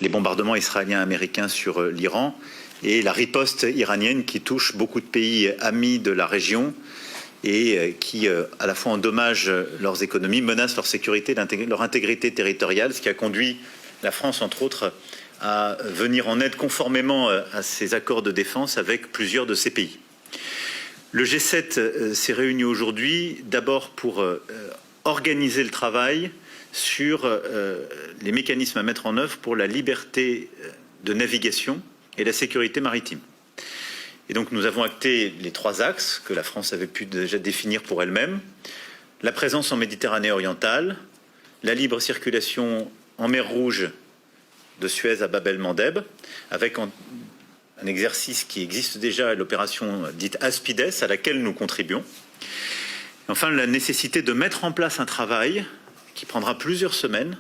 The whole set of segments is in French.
les bombardements israéliens-américains sur l'Iran et la riposte iranienne qui touche beaucoup de pays amis de la région et qui, à la fois endommagent leurs économies, menacent leur sécurité, leur intégrité territoriale, ce qui a conduit la France, entre autres, à venir en aide conformément à ces accords de défense avec plusieurs de ces pays. Le G7 s'est réuni aujourd'hui d'abord pour organiser le travail sur les mécanismes à mettre en œuvre pour la liberté de navigation et la sécurité maritime. Et donc nous avons acté les 3 axes que la France avait pu déjà définir pour elle-même. La présence en Méditerranée orientale, la libre circulation en mer Rouge de Suez à Bab el-Mandeb, avec un exercice qui existe déjà, l'opération dite Aspides, à laquelle nous contribuons. Enfin, la nécessité de mettre en place un travail qui prendra plusieurs semaines,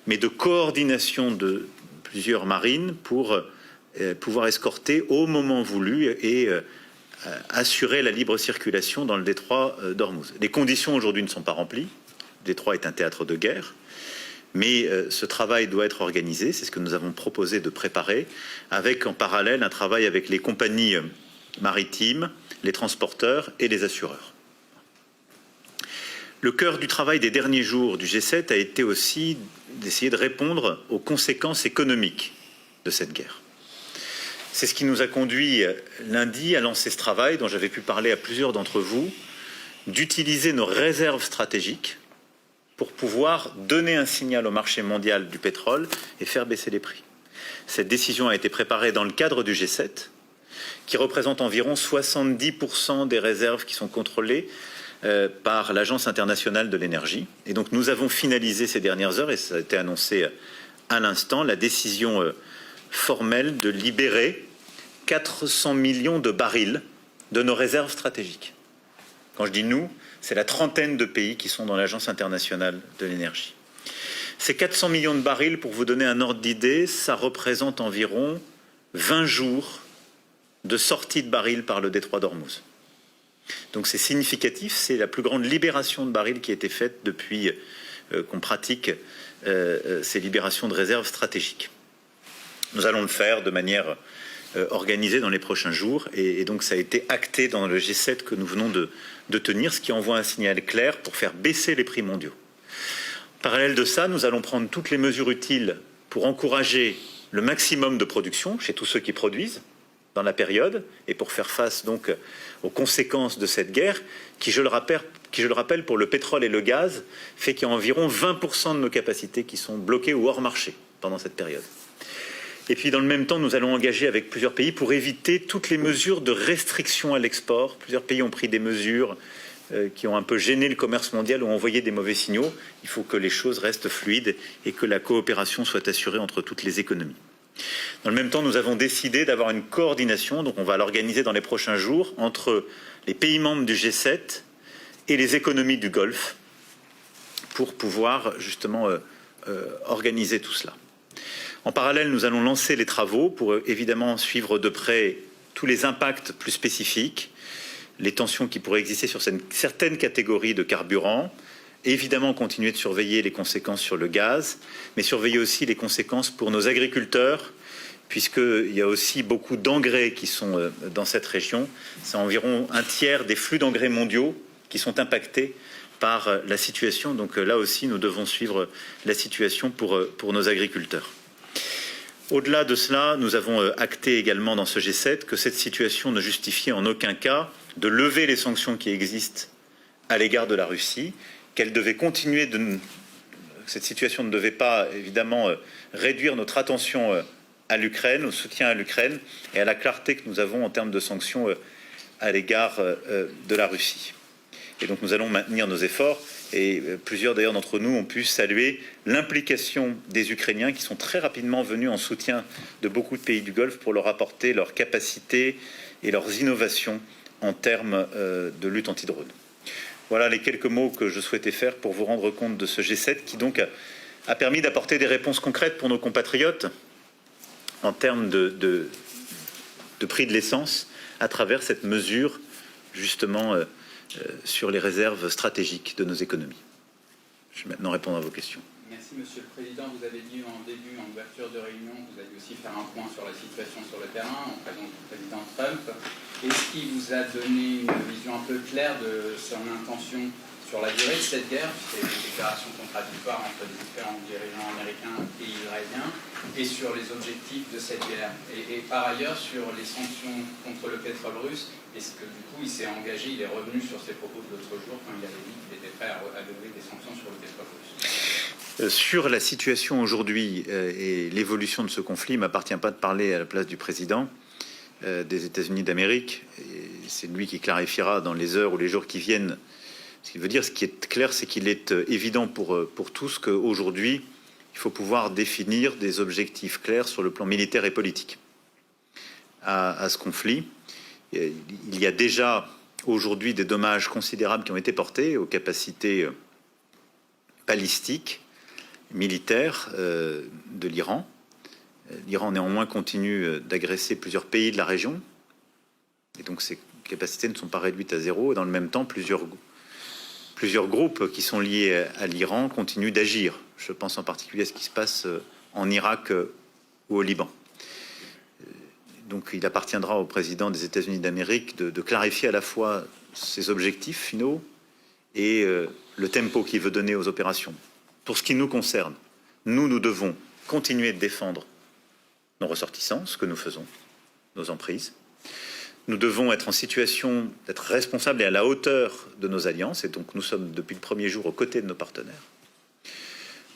mais de coordination de plusieurs marines pour pouvoir escorter au moment voulu et assurer la libre circulation dans le détroit d'Ormuz. Les conditions aujourd'hui ne sont pas remplies. Le détroit est un théâtre de guerre. Mais ce travail doit être organisé, c'est ce que nous avons proposé de préparer, avec en parallèle un travail avec les compagnies maritimes, les transporteurs et les assureurs. Le cœur du travail des derniers jours du G7 a été aussi d'essayer de répondre aux conséquences économiques de cette guerre. C'est ce qui nous a conduit lundi à lancer ce travail, dont j'avais pu parler à plusieurs d'entre vous, d'utiliser nos réserves stratégiques pour pouvoir donner un signal au marché mondial du pétrole et faire baisser les prix. Cette décision a été préparée dans le cadre du G7, qui représente environ 70% des réserves qui sont contrôlées par l'Agence internationale de l'énergie. Et donc nous avons finalisé ces dernières heures, et ça a été annoncé à l'instant, la décision formelle de libérer 400 millions de barils de nos réserves stratégiques. Quand je dis nous, c'est la trentaine de pays qui sont dans l'Agence internationale de l'énergie. Ces 400 millions de barils, pour vous donner un ordre d'idée, ça représente environ 20 jours de sortie de barils par le détroit d'Ormuz. Donc c'est significatif, c'est la plus grande libération de barils qui a été faite depuis qu'on pratique ces libérations de réserves stratégiques. Nous allons le faire de manière organisée dans les prochains jours et donc ça a été acté dans le G7 que nous venons de tenir, ce qui envoie un signal clair pour faire baisser les prix mondiaux. En parallèle de ça, nous allons prendre toutes les mesures utiles pour encourager le maximum de production chez tous ceux qui produisent dans la période et pour faire face donc aux conséquences de cette guerre qui, je le rappelle, pour le pétrole et le gaz, fait qu'il y a environ 20% de nos capacités qui sont bloquées ou hors marché pendant cette période. Et puis dans le même temps, nous allons engager avec plusieurs pays pour éviter toutes les mesures de restriction à l'export. Plusieurs pays ont pris des mesures qui ont un peu gêné le commerce mondial ou envoyé des mauvais signaux. Il faut que les choses restent fluides et que la coopération soit assurée entre toutes les économies. Dans le même temps, nous avons décidé d'avoir une coordination, donc on va l'organiser dans les prochains jours, entre les pays membres du G7 et les économies du Golfe pour pouvoir justement organiser tout cela. En parallèle, nous allons lancer les travaux pour évidemment suivre de près tous les impacts plus spécifiques, les tensions qui pourraient exister sur certaines catégories de carburants, et évidemment continuer de surveiller les conséquences sur le gaz, mais surveiller aussi les conséquences pour nos agriculteurs, puisqu'il y a aussi beaucoup d'engrais qui sont dans cette région. C'est environ un tiers des flux d'engrais mondiaux qui sont impactés par la situation. Donc là aussi, nous devons suivre la situation pour nos agriculteurs. Au-delà de cela, nous avons acté également dans ce G7 que cette situation ne justifiait en aucun cas de lever les sanctions qui existent à l'égard de la Russie, qu'elle devait continuer cette situation ne devait pas évidemment réduire notre attention à l'Ukraine, au soutien à l'Ukraine et à la clarté que nous avons en termes de sanctions à l'égard de la Russie. Et donc nous allons maintenir nos efforts et plusieurs d'ailleurs d'entre nous ont pu saluer l'implication des Ukrainiens qui sont très rapidement venus en soutien de beaucoup de pays du Golfe pour leur apporter leurs capacités et leurs innovations en termes de lutte anti-drone. Voilà les quelques mots que je souhaitais faire pour vous rendre compte de ce G7 qui donc a permis d'apporter des réponses concrètes pour nos compatriotes en termes de prix de l'essence à travers cette mesure justement sur les réserves stratégiques de nos économies. Je vais maintenant répondre à vos questions. Merci. Merci, Monsieur le Président. Vous avez dit en début, en ouverture de réunion, que vous alliez aussi faire un point sur la situation sur le terrain en présence du président Trump. Est-ce qu'il vous a donné une vision un peu claire de son intention sur la durée de cette guerre, puisqu'il y a des déclarations contradictoires entre les différents dirigeants américains et israéliens, et sur les objectifs de cette guerre, et par ailleurs sur les sanctions contre le pétrole russe? Est-ce que du coup il s'est engagé, il est revenu sur ses propos de l'autre jour quand il avait dit qu'il était prêt à lever des sanctions sur le pétrole russe? Sur la situation aujourd'hui et l'évolution de ce conflit, il ne m'appartient pas de parler à la place du président des États-Unis d'Amérique. C'est lui qui clarifiera dans les heures ou les jours qui viennent. Ce qu'il veut dire, ce qui est clair, c'est qu'il est évident pour tous qu'aujourd'hui, il faut pouvoir définir des objectifs clairs sur le plan militaire et politique à ce conflit. Il y a déjà aujourd'hui des dommages considérables qui ont été portés aux capacités balistiques, militaires de l'Iran. L'Iran néanmoins continue d'agresser plusieurs pays de la région. Et donc ces capacités ne sont pas réduites à zéro. Et dans le même temps, plusieurs groupes qui sont liés à l'Iran continuent d'agir. Je pense en particulier à ce qui se passe en Irak ou au Liban. Donc il appartiendra au président des États-Unis d'Amérique de clarifier à la fois ses objectifs finaux et le tempo qu'il veut donner aux opérations. Pour ce qui nous concerne, nous devons continuer de défendre nos ressortissants, ce que nous faisons, nos emprises. Nous devons être en situation d'être responsables et à la hauteur de nos alliances. Et donc nous sommes depuis le premier jour aux côtés de nos partenaires.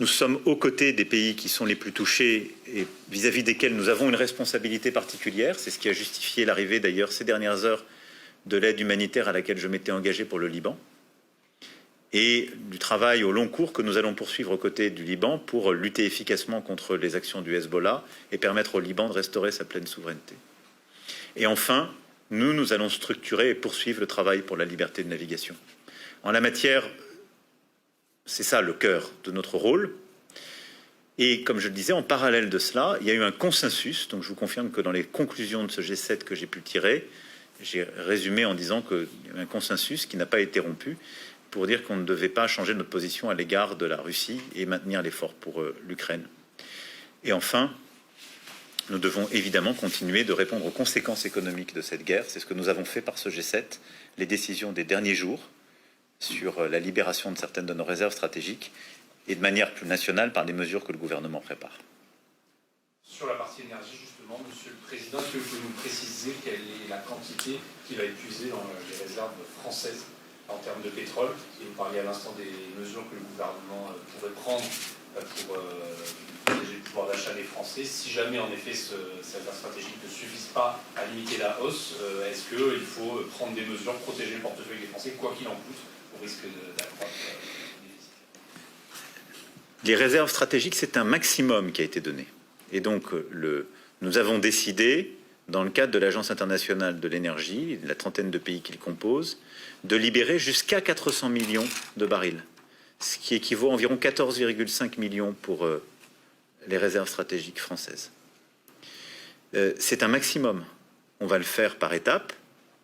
Nous sommes aux côtés des pays qui sont les plus touchés et vis-à-vis desquels nous avons une responsabilité particulière. C'est ce qui a justifié l'arrivée d'ailleurs ces dernières heures de l'aide humanitaire à laquelle je m'étais engagé pour le Liban. Et du travail au long cours que nous allons poursuivre aux côtés du Liban pour lutter efficacement contre les actions du Hezbollah et permettre au Liban de restaurer sa pleine souveraineté. Et enfin, nous allons structurer et poursuivre le travail pour la liberté de navigation. En la matière, c'est ça le cœur de notre rôle. Et comme je le disais, en parallèle de cela, il y a eu un consensus. Donc je vous confirme que dans les conclusions de ce G7 que j'ai pu tirer, j'ai résumé en disant qu'il y avait un consensus qui n'a pas été rompu pour dire qu'on ne devait pas changer notre position à l'égard de la Russie et maintenir l'effort pour l'Ukraine. Et enfin, nous devons évidemment continuer de répondre aux conséquences économiques de cette guerre. C'est ce que nous avons fait par ce G7, les décisions des derniers jours sur la libération de certaines de nos réserves stratégiques et de manière plus nationale par les mesures que le gouvernement prépare. Sur la partie énergie, justement, Monsieur le Président, est-ce que vous pouvez nous préciser quelle est la quantité qui va être puisée dans les réserves françaises en termes de pétrole? Et vous parliez à l'instant des mesures que le gouvernement pourrait prendre pour protéger le pouvoir d'achat des Français. Si jamais, en effet, ces réserves stratégiques ne suffisent pas à limiter la hausse, est-ce qu'il faut prendre des mesures, protéger le portefeuille des Français, quoi qu'il en coûte, au risque d'accroître le déficit? Les réserves stratégiques, c'est un maximum qui a été donné. Et donc, nous avons décidé, dans le cadre de l'Agence internationale de l'énergie, la trentaine de pays qui le composent, de libérer jusqu'à 400 millions de barils, ce qui équivaut à environ 14,5 millions pour les réserves stratégiques françaises. C'est un maximum. On va le faire par étapes,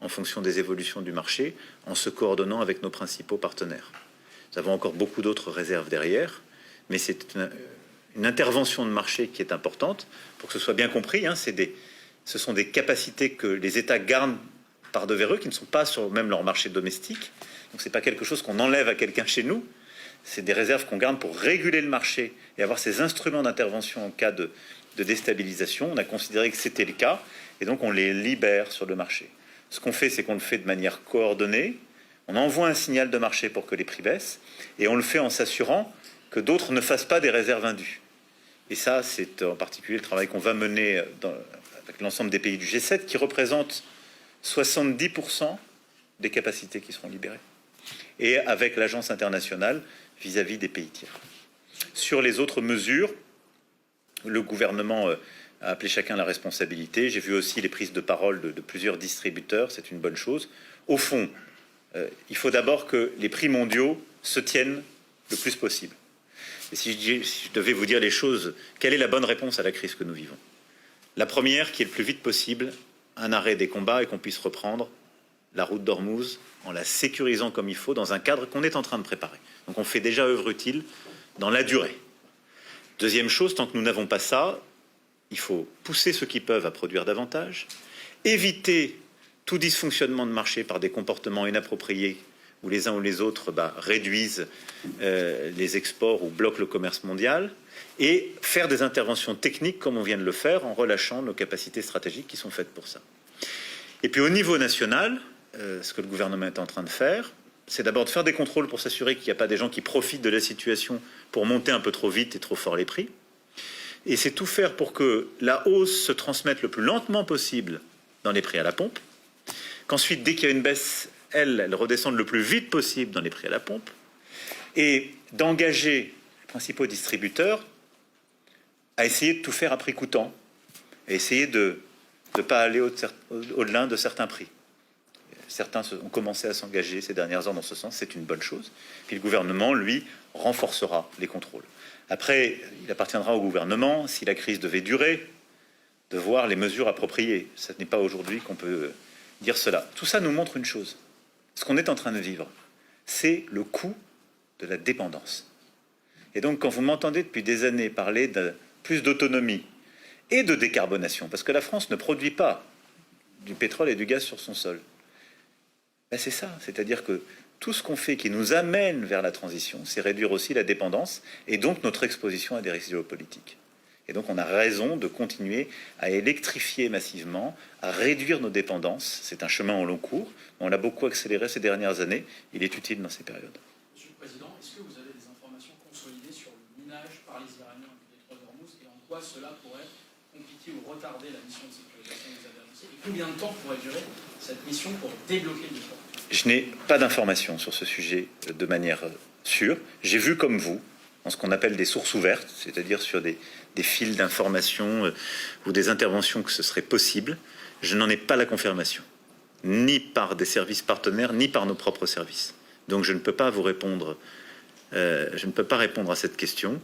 en fonction des évolutions du marché, en se coordonnant avec nos principaux partenaires. Nous avons encore beaucoup d'autres réserves derrière, mais c'est une intervention de marché qui est importante. Pour que ce soit bien compris, ce sont des capacités que les États gardent par devers eux, qui ne sont pas sur même leur marché domestique. Donc ce n'est pas quelque chose qu'on enlève à quelqu'un chez nous. C'est des réserves qu'on garde pour réguler le marché et avoir ces instruments d'intervention en cas de déstabilisation. On a considéré que c'était le cas, et donc on les libère sur le marché. Ce qu'on fait, c'est qu'on le fait de manière coordonnée. On envoie un signal de marché pour que les prix baissent, et on le fait en s'assurant que d'autres ne fassent pas des réserves indues. Et ça, c'est en particulier le travail qu'on va mener avec l'ensemble des pays du G7, qui représentent 70% des capacités qui seront libérées, et avec l'agence internationale vis-à-vis des pays tiers. Sur les autres mesures, le gouvernement a appelé chacun à la responsabilité. J'ai vu aussi les prises de parole de plusieurs distributeurs, c'est une bonne chose. Au fond, il faut d'abord que les prix mondiaux se tiennent le plus possible. Et si je devais vous dire les choses, quelle est la bonne réponse à la crise que nous vivons? La première, qui est le plus vite possible, un arrêt des combats et qu'on puisse reprendre la route d'Ormuz en la sécurisant comme il faut dans un cadre qu'on est en train de préparer. Donc on fait déjà œuvre utile dans la durée. Deuxième chose, tant que nous n'avons pas ça, il faut pousser ceux qui peuvent à produire davantage, éviter tout dysfonctionnement de marché par des comportements inappropriés où les uns ou les autres réduisent les exports ou bloquent le commerce mondial, et faire des interventions techniques comme on vient de le faire en relâchant nos capacités stratégiques qui sont faites pour ça. Et puis au niveau national, ce que le gouvernement est en train de faire, c'est d'abord de faire des contrôles pour s'assurer qu'il n'y a pas des gens qui profitent de la situation pour monter un peu trop vite et trop fort les prix. Et c'est tout faire pour que la hausse se transmette le plus lentement possible dans les prix à la pompe, qu'ensuite, dès qu'il y a une baisse, elle redescende le plus vite possible dans les prix à la pompe, et d'engager les principaux distributeurs à essayer de tout faire à prix coûtant, à essayer de ne pas aller au-delà de certains prix. Certains ont commencé à s'engager ces dernières heures dans ce sens, c'est une bonne chose. Puis le gouvernement, lui, renforcera les contrôles. Après, il appartiendra au gouvernement, si la crise devait durer, de voir les mesures appropriées. Ce n'est pas aujourd'hui qu'on peut dire cela. Tout ça nous montre une chose. Ce qu'on est en train de vivre, c'est le coût de la dépendance. Et donc, quand vous m'entendez depuis des années parler de plus d'autonomie et de décarbonation, parce que la France ne produit pas du pétrole et du gaz sur son sol, c'est ça. C'est-à-dire que tout ce qu'on fait qui nous amène vers la transition, c'est réduire aussi la dépendance et donc notre exposition à des risques géopolitiques. Et donc on a raison de continuer à électrifier massivement, à réduire nos dépendances. C'est un chemin en long cours. On l'a beaucoup accéléré ces dernières années. Il est utile dans ces périodes. Monsieur le Président, est-ce que vous avez des informations consolidées sur le minage par les Iraniens du détroit d'Ormuz et en quoi cela pourrait compliquer ou retarder la mission de sécurisation que vous avez annoncée? Et combien de temps pourrait durer cette mission pour débloquer le détroit? Je n'ai pas d'informations sur ce sujet de manière sûre. J'ai vu comme vous, dans ce qu'on appelle des sources ouvertes, c'est-à-dire sur des fils d'informations ou des interventions que ce serait possible. Je n'en ai pas la confirmation, ni par des services partenaires, ni par nos propres services. Donc je ne peux pas vous répondre, je ne peux pas répondre à cette question.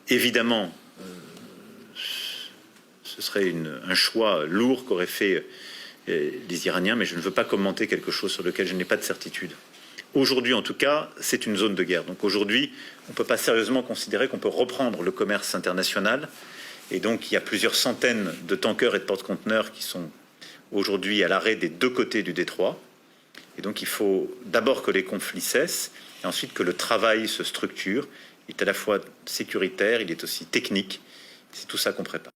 Évidemment, ce serait un choix lourd qu'auraient fait les Iraniens, mais je ne veux pas commenter quelque chose sur lequel je n'ai pas de certitude. Aujourd'hui, en tout cas, c'est une zone de guerre. Donc aujourd'hui, on ne peut pas sérieusement considérer qu'on peut reprendre le commerce international. Et donc, il y a plusieurs centaines de tankers et de porte-conteneurs qui sont aujourd'hui à l'arrêt des deux côtés du détroit. Et donc, il faut d'abord que les conflits cessent, et ensuite que le travail se structure. Il est à la fois sécuritaire, il est aussi technique. C'est tout ça qu'on prépare.